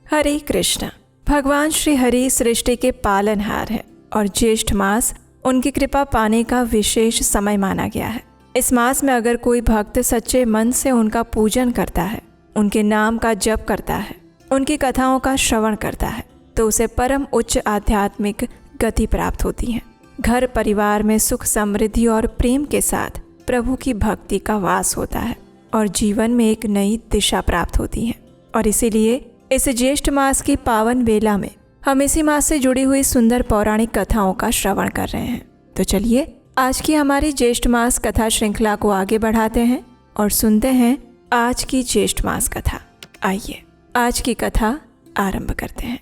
हरे कृष्ण। भगवान श्री हरि सृष्टि के पालनहार है और ज्येष्ठ मास उनकी कृपा पाने का विशेष समय माना गया है। इस मास में अगर कोई भक्त सच्चे मन से उनका पूजन करता है, उनके नाम का जप करता है, उनकी कथाओं का श्रवण करता है, तो उसे परम उच्च आध्यात्मिक गति प्राप्त होती है। घर परिवार में सुख समृद्धि और प्रेम के साथ प्रभु की भक्ति का वास होता है और जीवन में एक नई दिशा प्राप्त होती है। और इसीलिए इस ज्येष्ठ मास की पावन बेला में हम इसी मास से जुड़ी हुई सुंदर पौराणिक कथाओं का श्रवण कर रहे हैं। तो चलिए आज की हमारी ज्येष्ठ मास कथा श्रृंखला को आगे बढ़ाते हैं और सुनते हैं आज की ज्येष्ठ मास कथा। आइए आज की कथा आरंभ करते हैं।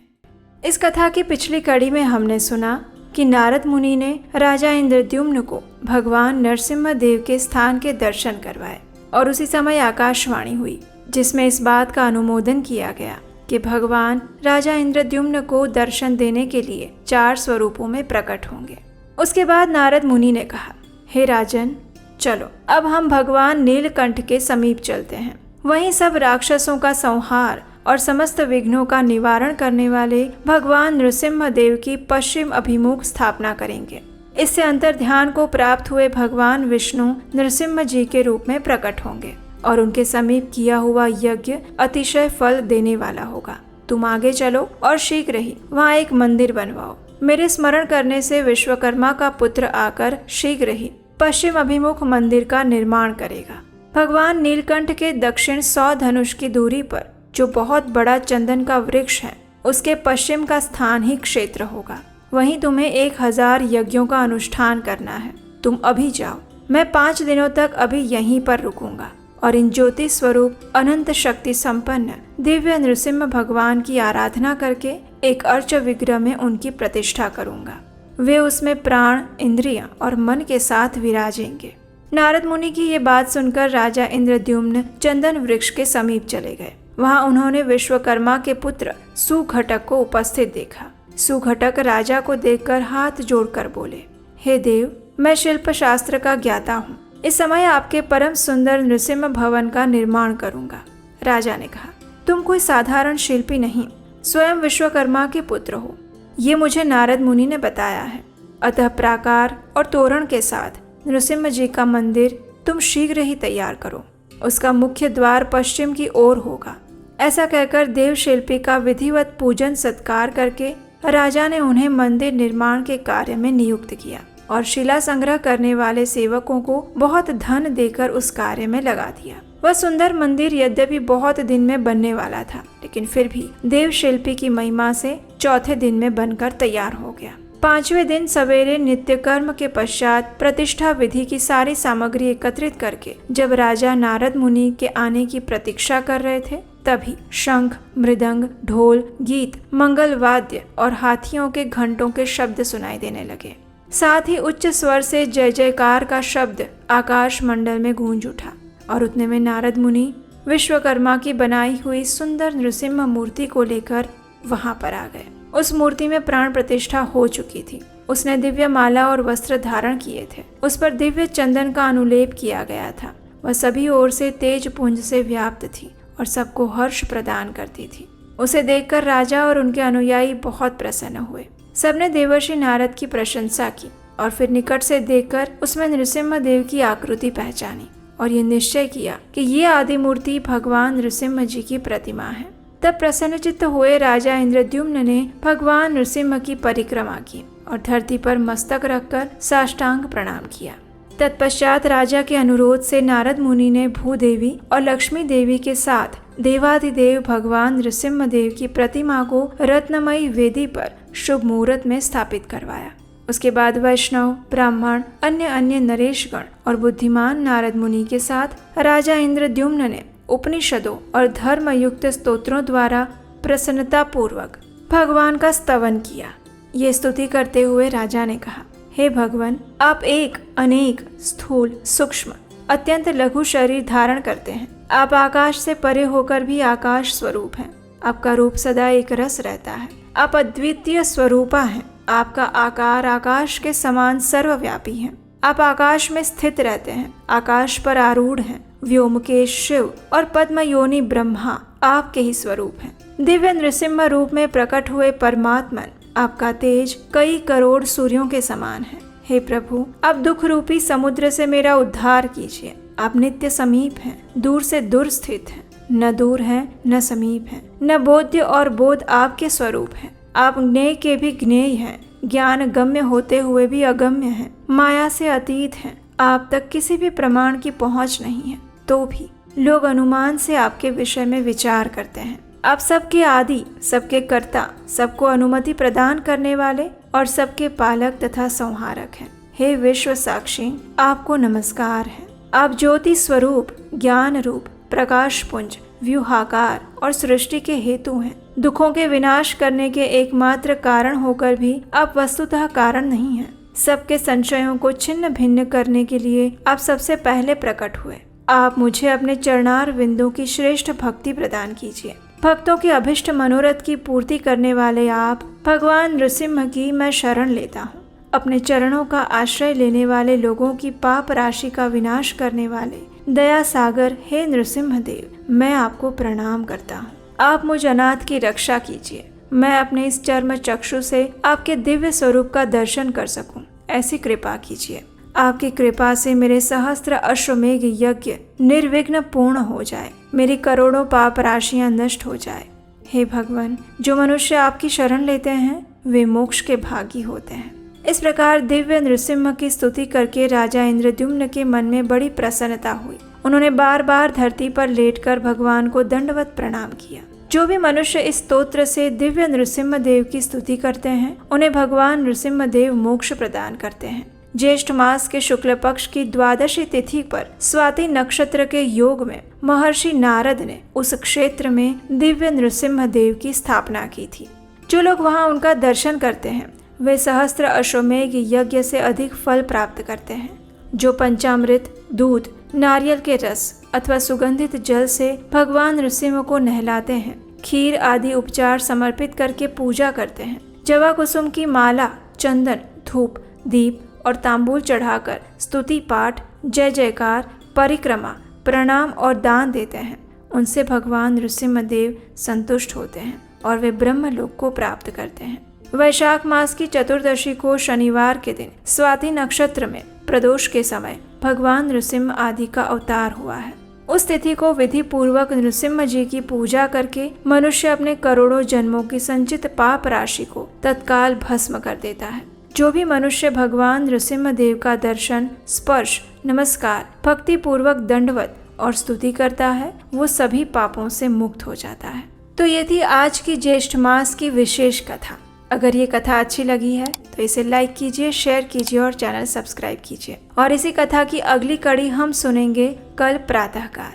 इस कथा की पिछली कड़ी में हमने सुना कि नारद मुनि ने राजा इंद्रद्युम्न को भगवान नरसिम्हा देव के स्थान के दर्शन करवाए और उसी समय आकाशवाणी हुई जिसमें इस बात का अनुमोदन किया गया कि भगवान राजा इंद्रद्युम्न को दर्शन देने के लिए 4 स्वरूपों में प्रकट होंगे। उसके बाद नारद मुनि ने कहा, हे राजन, चलो अब हम भगवान नीलकंठ के समीप चलते हैं। वहीं सब राक्षसों का संहार और समस्त विघ्नों का निवारण करने वाले भगवान नृसिम्हा देव की पश्चिम अभिमुख स्थापना करेंगे। इससे अंतर ध्यान को प्राप्त हुए भगवान विष्णु नृसिम्हा जी के रूप में प्रकट होंगे और उनके समीप किया हुआ यज्ञ अतिशय फल देने वाला होगा। तुम आगे चलो और शीघ्र ही वहाँ एक मंदिर बनवाओ। मेरे स्मरण करने से विश्वकर्मा का पुत्र आकर शीघ्र ही पश्चिम अभिमुख मंदिर का निर्माण करेगा। भगवान नीलकंठ के दक्षिण 100 धनुष की दूरी पर जो बहुत बड़ा चंदन का वृक्ष है, उसके पश्चिम का स्थान ही क्षेत्र होगा। वहीं तुम्हें 1000 यज्ञों का अनुष्ठान करना है। तुम अभी जाओ, मैं 5 दिनों तक अभी यहीं पर रुकूंगा और इन ज्योति स्वरूप अनंत शक्ति संपन्न दिव्य नृसिम्हा भगवान की आराधना करके एक अर्च विग्रह में उनकी प्रतिष्ठा करूंगा। वे उसमें प्राण, इंद्रियां और मन के साथ विराजेंगे। नारद मुनि की ये बात सुनकर राजा इंद्रद्युम्न चंदन वृक्ष के समीप चले गए। वहां उन्होंने विश्वकर्मा के पुत्र सुघटक को उपस्थित देखा। सुघटक राजा को देखकर हाथ जोड़कर बोले, हे देव, मैं शिल्प शास्त्र का ज्ञाता हूँ। इस समय आपके परम सुंदर नृसिम्हा भवन का निर्माण करूंगा। राजा ने कहा, तुम कोई साधारण शिल्पी नहीं, स्वयं विश्वकर्मा के पुत्र हो, ये मुझे नारद मुनि ने बताया है। अतः प्राकार और तोरण के साथ नृसिम्हा जी का मंदिर तुम शीघ्र ही तैयार करो। उसका मुख्य द्वार पश्चिम की ओर होगा। ऐसा कहकर देव शिल्पी का विधिवत पूजन सत्कार करके राजा ने उन्हें मंदिर निर्माण के कार्य में नियुक्त किया और शिला संग्रह करने वाले सेवकों को बहुत धन देकर उस कार्य में लगा दिया। वह सुंदर मंदिर यद्यपि बहुत दिन में बनने वाला था, लेकिन फिर भी देव शिल्पी की महिमा से चौथे दिन में बनकर तैयार हो गया। 5वें दिन सवेरे नित्य कर्म के पश्चात प्रतिष्ठा विधि की सारी सामग्री एकत्रित करके जब राजा नारद मुनि के आने की प्रतीक्षा कर रहे थे, तभी शंख, मृदंग, ढोल, गीत, मंगल वाद्य और हाथियों के घंटों के शब्द सुनाई देने लगे। साथ ही उच्च स्वर से जय जयकार का शब्द आकाश मंडल में गूंज उठा और उतने में नारद मुनि विश्वकर्मा की बनाई हुई सुंदर नृसिम्हा मूर्ति को लेकर वहां पर आ गए। उस मूर्ति में प्राण प्रतिष्ठा हो चुकी थी। उसने दिव्य माला और वस्त्र धारण किए थे। उस पर दिव्य चंदन का अनुलेप किया गया था। वह सभी ओर से तेज पुंज से व्याप्त थी और सबको हर्ष प्रदान करती थी। उसे देखकर राजा और उनके अनुयायी बहुत प्रसन्न हुए। सबने देवर्षि नारद की प्रशंसा की और फिर निकट से देखकर उसमें नृसिम्हा देव की आकृति पहचानी और ये निश्चय किया कि ये आदि मूर्ति भगवान नृसिम्हा जी की प्रतिमा है। तब प्रसन्नचित्त हुए राजा इंद्रद्युम्न ने भगवान नृसिम्हा की परिक्रमा की और धरती पर मस्तक रखकर साष्टांग प्रणाम किया। तत्पश्चात राजा के अनुरोध से नारद मुनि ने भूदेवी और लक्ष्मी देवी के साथ देवादिदेव भगवान नृसिम्हा देव की प्रतिमा को रत्नमयी वेदी पर शुभ मुहूर्त में स्थापित करवाया। उसके बाद वैष्णव, ब्राह्मण, अन्य नरेशगण और बुद्धिमान नारद मुनि के साथ राजा इंद्रद्युम्न ने उपनिषदों और धर्मयुक्त स्तोत्रों द्वारा प्रसन्नता पूर्वक भगवान का स्तवन किया। ये स्तुति करते हुए राजा ने कहा, हे भगवान, आप एक, अनेक, स्थूल, सूक्ष्म, अत्यंत लघु शरीर धारण करते हैं। आप आकाश से परे होकर भी आकाश स्वरूप हैं। आपका रूप सदा एक रस रहता है। आप अद्वितीय स्वरूपा हैं। आपका आकार आकाश के समान सर्वव्यापी है। आप आकाश में स्थित रहते हैं, आकाश पर आरूढ़ हैं। व्योमकेश शिव और पद्म योनि ब्रह्मा आपके ही स्वरूप हैं। दिव्य नृसिम्हा रूप में प्रकट हुए परमात्मन, आपका तेज कई करोड़ सूर्यों के समान है। हे प्रभु, आप दुख रूपी समुद्र से मेरा उद्धार कीजिए। आप नित्य समीप हैं, दूर से दूर स्थित हैं, न दूर हैं न समीप हैं, न बोध्य और बोध आपके स्वरूप हैं। आप ज्ञेय के भी ज्ञेय हैं, ज्ञान गम्य होते हुए भी अगम्य हैं, माया से अतीत हैं। आप तक किसी भी प्रमाण की पहुंच नहीं है, तो भी लोग अनुमान से आपके विषय में विचार करते हैं। आप सबके आदि, सबके कर्ता, सबको अनुमति प्रदान करने वाले और सबके पालक तथा संहारक हैं। हे विश्व साक्षी, आपको नमस्कार है। आप ज्योति स्वरूप, ज्ञान रूप, प्रकाश पुंज, व्यूहाकार और सृष्टि के हेतु हैं। दुखों के विनाश करने के एकमात्र कारण होकर भी आप वस्तुतः कारण नहीं हैं। सबके संशयों को छिन्न भिन्न करने के लिए आप सबसे पहले प्रकट हुए। आप मुझे अपने चरणार बिंदु की श्रेष्ठ भक्ति प्रदान कीजिए। भक्तों के अभिष्ट मनोरथ की पूर्ति करने वाले आप भगवान नृसिम्हा की मैं शरण लेता हूँ। अपने चरणों का आश्रय लेने वाले लोगों की पाप राशि का विनाश करने वाले दया सागर हे नृसिम्हा देव, मैं आपको प्रणाम करता हूँ। आप मुझ अनाथ की रक्षा कीजिए। मैं अपने इस चर्म चक्षु से आपके दिव्य स्वरूप का दर्शन कर सकूं, ऐसी कृपा कीजिए। आपकी कृपा से मेरे सहस्त्र अश्वमेघ यज्ञ निर्विघ्न पूर्ण हो जाए, मेरी करोड़ों पाप राशियां नष्ट हो जाए। हे भगवान, जो मनुष्य आपकी शरण लेते हैं वे मोक्ष के भागी होते हैं। इस प्रकार दिव्य नृसिम्हा की स्तुति करके राजा इंद्रद्युम्न के मन में बड़ी प्रसन्नता हुई। उन्होंने बार बार धरती पर लेटकर भगवान को दंडवत प्रणाम किया। जो भी मनुष्य इस स्तोत्र से दिव्य नृसिम्हा देव की स्तुति करते हैं उन्हें भगवान नृसिम्हा देव मोक्ष प्रदान करते हैं। ज्येष्ठ मास के शुक्ल पक्ष की द्वादशी तिथि पर स्वाति नक्षत्र के योग में महर्षि नारद ने उस क्षेत्र में दिव्य नृसिम्हा देव की स्थापना की थी। जो लोग वहां उनका दर्शन करते हैं वे सहस्त्र अश्वमेघ यज्ञ से अधिक फल प्राप्त करते हैं। जो पंचामृत, दूध, नारियल के रस अथवा सुगंधित जल से भगवान नृसिम्हा को नहलाते हैं, खीर आदि उपचार समर्पित करके पूजा करते हैं, जवा कुसुम की माला, चंदन, धूप, दीप और तांबूल चढ़ाकर स्तुति पाठ, जय जयकार, परिक्रमा, प्रणाम और दान देते हैं, उनसे भगवान नृसिम्हा देव संतुष्ट होते हैं और वे ब्रह्मलोक को प्राप्त करते हैं। वैशाख मास की चतुर्दशी को शनिवार के दिन स्वाति नक्षत्र में प्रदोष के समय भगवान नृसिम्हा आदि का अवतार हुआ है। उस तिथि को विधि पूर्वक नृसिम्हा जी की पूजा करके मनुष्य अपने करोड़ों जन्मों की संचित पाप राशि को तत्काल भस्म कर देता है। जो भी मनुष्य भगवान नृसिम्हा देव का दर्शन, स्पर्श, नमस्कार, भक्ति पूर्वक दंडवत और स्तुति करता है वो सभी पापों से मुक्त हो जाता है। तो ये थी आज की ज्येष्ठ मास की विशेष कथा। अगर ये कथा अच्छी लगी है तो इसे लाइक कीजिए, शेयर कीजिए और चैनल सब्सक्राइब कीजिए। और इसी कथा की अगली कड़ी हम सुनेंगे कल प्रातःकाल।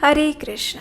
हरे कृष्ण।